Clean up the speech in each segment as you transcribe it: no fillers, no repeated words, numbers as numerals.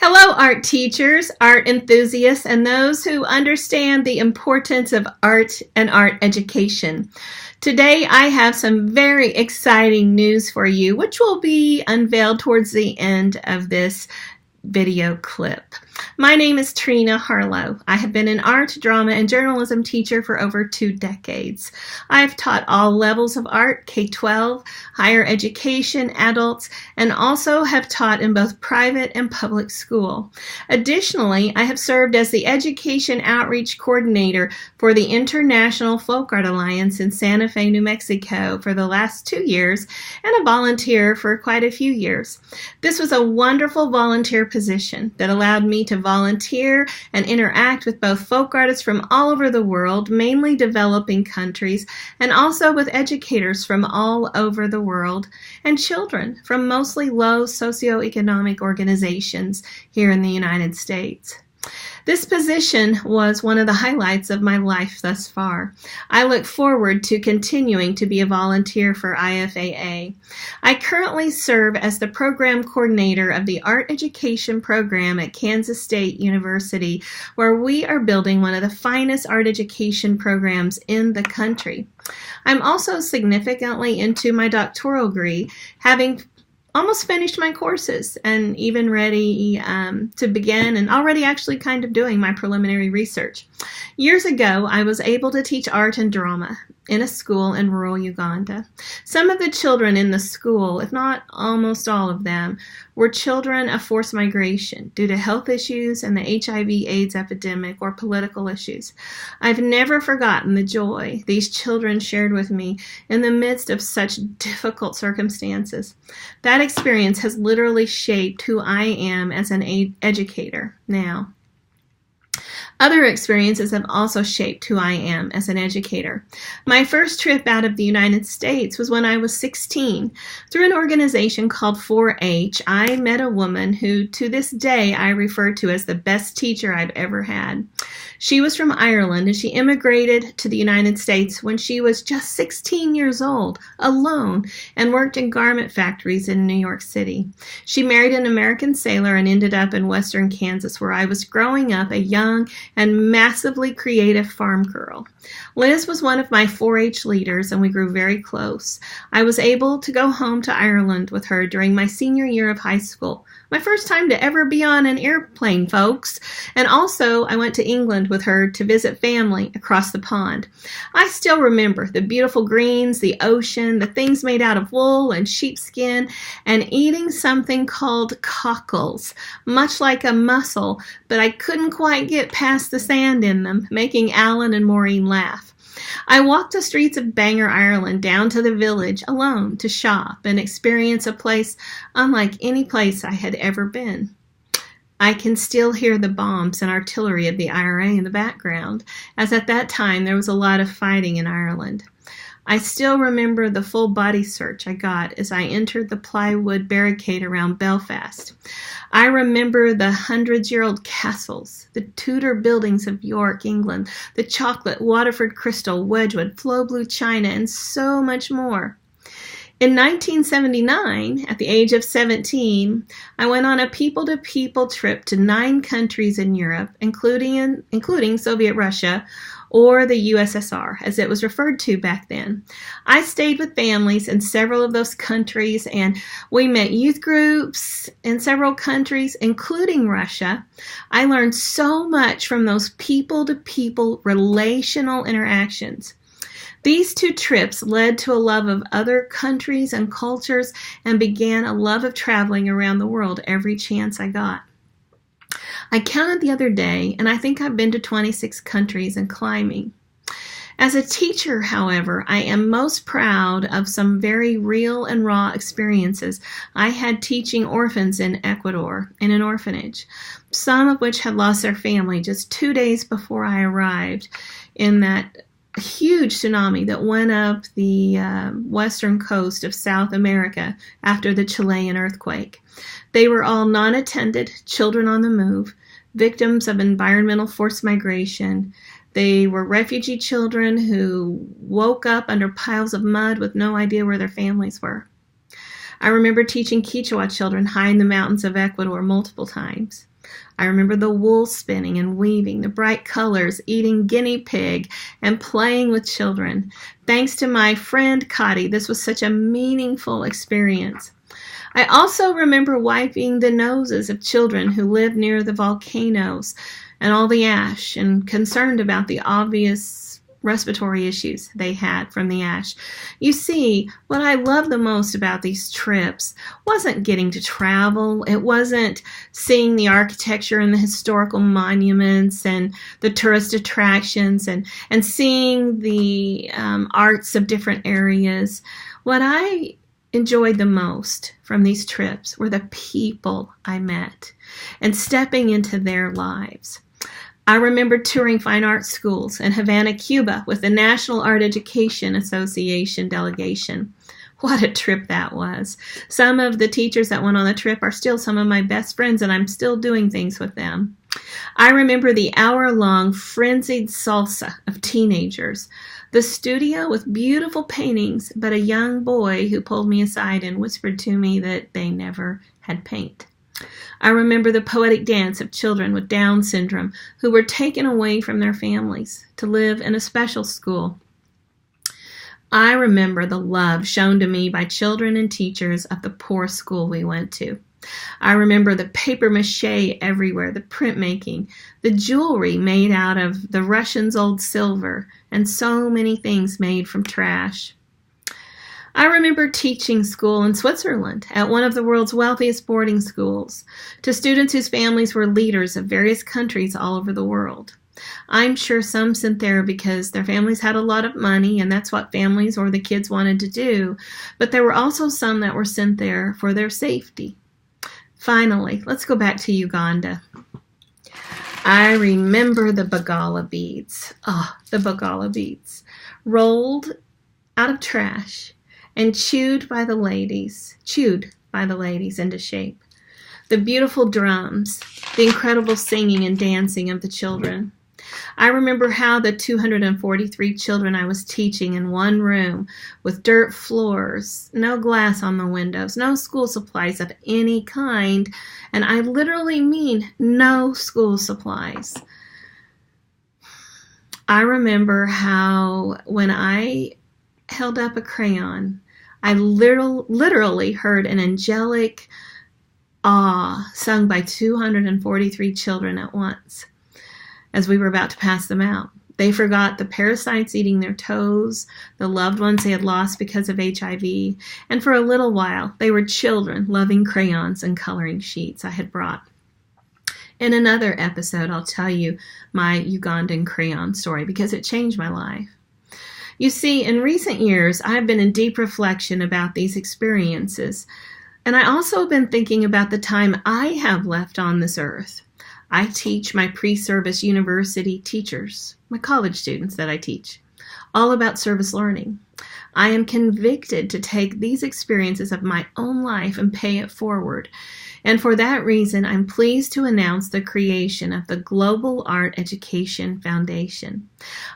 Hello, art teachers, art enthusiasts, and those who understand the importance of art and art education. Today, I have some very exciting news for you, which will be unveiled towards the end of this video clip. My name is Trina Harlow. I have been an art, drama, and journalism teacher for over 2 decades. I have taught all levels of art, K-12, higher education, adults, and also have taught in both private and public school. Additionally, I have served as the Education Outreach Coordinator for the International Folk Art Alliance in Santa Fe, New Mexico for the last 2 years and a volunteer for quite a few years. This was a wonderful volunteer position that allowed me to volunteer and interact with both folk artists from all over the world, mainly developing countries, and also with educators from all over the world, and children from mostly low socioeconomic organizations here in the United States. This position was one of the highlights of my life thus far. I look forward to continuing to be a volunteer for IFAA. I currently serve as the program coordinator of the Art Education program at Kansas State University, where we are building one of the finest art education programs in the country. I'm also significantly into my doctoral degree, having almost finished my courses and even ready to begin and already actually kind of doing my preliminary research. Years ago, I was able to teach art and drama in a school in rural Uganda. Some of the children in the school, if not almost all of them, were children of forced migration due to health issues and the HIV/AIDS epidemic or political issues. I've never forgotten the joy these children shared with me in the midst of such difficult circumstances. That experience has literally shaped who I am as an educator now. Other experiences have also shaped who I am as an educator. My first trip out of the United States was when I was 16. Through an organization called 4-H, I met a woman who, to this day, I refer to as the best teacher I've ever had. She was from Ireland, and she immigrated to the United States when she was just 16 years old, alone, and worked in garment factories in New York City. She married an American sailor and ended up in western Kansas, where I was growing up a young and massively creative farm girl. Liz was one of my 4-H leaders, and we grew very close. I was able to go home to Ireland with her during my senior year of high school. My first time to ever be on an airplane, folks. And also, I went to England with her to visit family across the pond. I still remember the beautiful greens, the ocean, the things made out of wool and sheepskin, and eating something called cockles, much like a mussel, but I couldn't quite get past the sand in them, making Alan and Maureen laugh. I walked the streets of Bangor, Ireland, down to the village alone to shop and experience a place unlike any place I had ever been. I can still hear the bombs and artillery of the IRA in the background, as at that time there was a lot of fighting in Ireland. I still remember the full body search I got as I entered the plywood barricade around Belfast. I remember the hundreds-year-old castles, the Tudor buildings of York, England, the chocolate, Waterford crystal, Wedgwood, Flow blue china, and so much more. In 1979, at the age of 17, I went on a people-to-people trip to 9 countries in Europe, including Soviet Russia, or the USSR, as it was referred to back then. I stayed with families in several of those countries, and we met youth groups in several countries, including Russia. I learned so much from those people-to-people relational interactions. These 2 trips led to a love of other countries and cultures and began a love of traveling around the world every chance I got. I counted the other day, and I think I've been to 26 countries and climbing. As a teacher, however, I am most proud of some very real and raw experiences I had teaching orphans in Ecuador in an orphanage, some of which had lost their family just 2 days before I arrived in that huge tsunami that went up the western coast of South America after the Chilean earthquake. They were all non-attended, children on the move, victims of environmental forced migration. They were refugee children who woke up under piles of mud with no idea where their families were. I remember teaching Quechua children high in the mountains of Ecuador multiple times. I remember the wool spinning and weaving, the bright colors, eating guinea pig, and playing with children. Thanks to my friend Cotty, this was such a meaningful experience. I also remember wiping the noses of children who lived near the volcanoes and all the ash, and concerned about the obvious respiratory issues they had from the ash. You see, what I loved the most about these trips wasn't getting to travel. It wasn't seeing the architecture and the historical monuments and the tourist attractions and seeing the arts of different areas. What I enjoyed the most from these trips were the people I met and stepping into their lives. I remember touring fine arts schools in Havana, Cuba with the National Art Education Association delegation. What a trip that was. Some of the teachers that went on the trip are still some of my best friends, and I'm still doing things with them. I remember the hour-long frenzied salsa of teenagers, the studio with beautiful paintings, but a young boy who pulled me aside and whispered to me that they never had paint. I remember the poetic dance of children with Down syndrome who were taken away from their families to live in a special school. I remember the love shown to me by children and teachers of the poor school we went to. I remember the paper mache everywhere, the printmaking, the jewelry made out of the Russians' old silver, and so many things made from trash. I remember teaching school in Switzerland at one of the world's wealthiest boarding schools to students whose families were leaders of various countries all over the world. I'm sure some sent there because their families had a lot of money and that's what families or the kids wanted to do, but there were also some that were sent there for their safety. Finally, let's go back to Uganda. I remember the Bagala beads. The Bagala beads. Rolled out of trash and chewed by the ladies into shape. The beautiful drums, the incredible singing and dancing of the children. I remember how the 243 children I was teaching in one room with dirt floors, no glass on the windows, no school supplies of any kind, and I literally mean no school supplies. I remember how when I held up a crayon, I literally heard an angelic awe sung by 243 children at once as we were about to pass them out. They forgot the parasites eating their toes, the loved ones they had lost because of HIV, and for a little while they were children loving crayons and coloring sheets I had brought. In another episode, I'll tell you my Ugandan crayon story because it changed my life. You see, in recent years, I've been in deep reflection about these experiences, and I also have been thinking about the time I have left on this earth. I teach my pre-service university teachers, my college students that I teach, all about service learning. I am convicted to take these experiences of my own life and pay it forward. And for that reason, I'm pleased to announce the creation of the Global Art Education Foundation.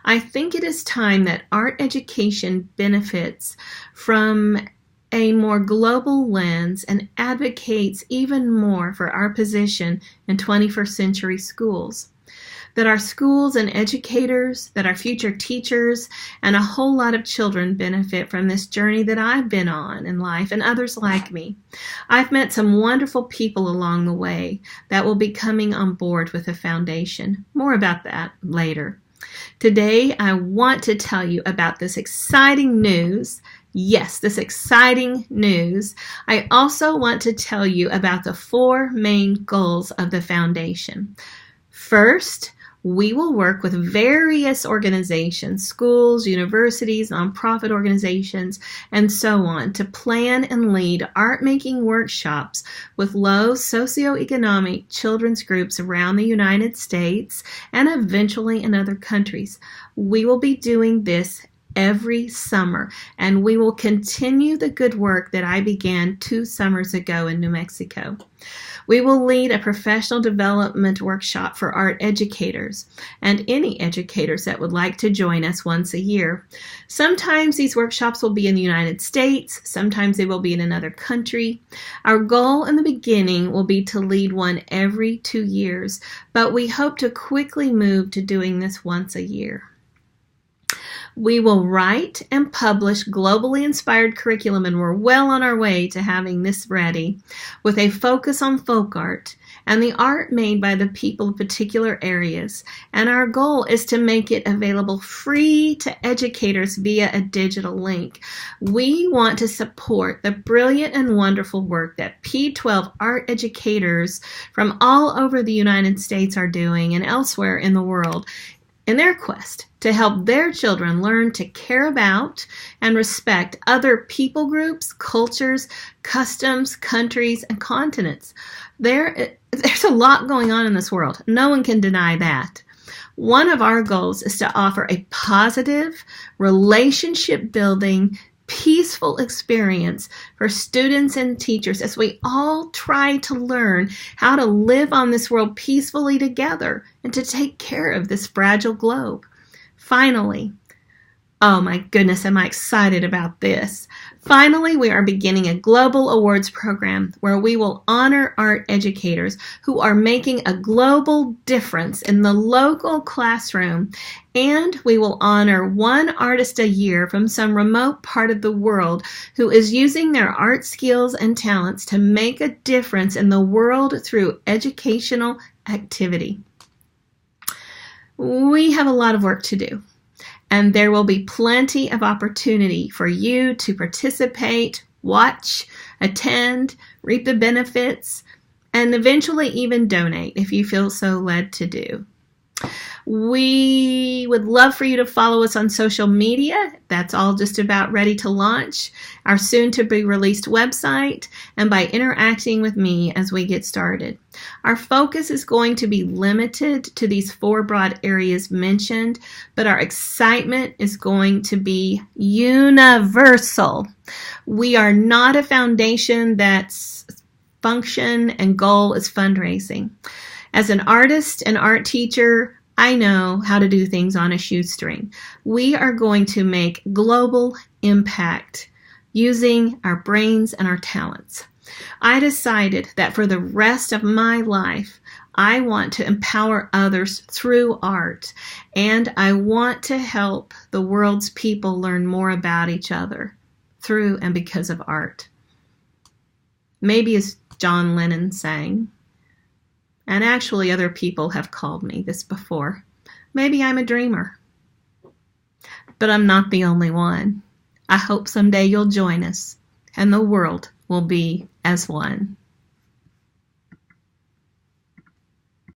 I think it is time that art education benefits from a more global lens and advocates even more for our position in 21st century schools. That our schools and educators, that our future teachers, and a whole lot of children benefit from this journey that I've been on in life and others like me. I've met some wonderful people along the way that will be coming on board with the foundation. More about that later. Today, I want to tell you about this exciting news. Yes, this exciting news. I also want to tell you about the 4 main goals of the foundation. First, we will work with various organizations, schools, universities, nonprofit organizations, and so on to plan and lead art-making workshops with low socioeconomic children's groups around the United States and eventually in other countries. We will be doing this every summer, and we will continue the good work that I began 2 summers ago in New Mexico. We will lead a professional development workshop for art educators and any educators that would like to join us once a year. Sometimes these workshops will be in the United States, sometimes they will be in another country. Our goal in the beginning will be to lead one every 2 years, but we hope to quickly move to doing this once a year. We will write and publish globally inspired curriculum, and we're well on our way to having this ready, with a focus on folk art and the art made by the people of particular areas. And our goal is to make it available free to educators via a digital link. We want to support the brilliant and wonderful work that P12 art educators from all over the United States are doing and elsewhere in the world, in their quest to help their children learn to care about and respect other people groups, cultures, customs, countries, and continents. There's a lot going on in this world. No one can deny that. One of our goals is to offer a positive, relationship-building, peaceful experience for students and teachers as we all try to learn how to live on this world peacefully together and to take care of this fragile globe. Finally, oh my goodness, am I excited about this. Finally, we are beginning a global awards program where we will honor art educators who are making a global difference in the local classroom, and we will honor one artist a year from some remote part of the world who is using their art skills and talents to make a difference in the world through educational activity. We have a lot of work to do, and there will be plenty of opportunity for you to participate, watch, attend, reap the benefits, and eventually even donate if you feel so led to do. We would love for you to follow us on social media. That's all just about ready to launch, our soon-to-be-released website, and by interacting with me as we get started. Our focus is going to be limited to these 4 broad areas mentioned, but our excitement is going to be universal. We are not a foundation that's function and goal is fundraising. As an artist and art teacher, I know how to do things on a shoestring. We are going to make global impact using our brains and our talents. I decided that for the rest of my life, I want to empower others through art, and I want to help the world's people learn more about each other through and because of art. Maybe as John Lennon sang, and actually other people have called me this before, maybe I'm a dreamer. But I'm not the only one. I hope someday you'll join us and the world will be as one.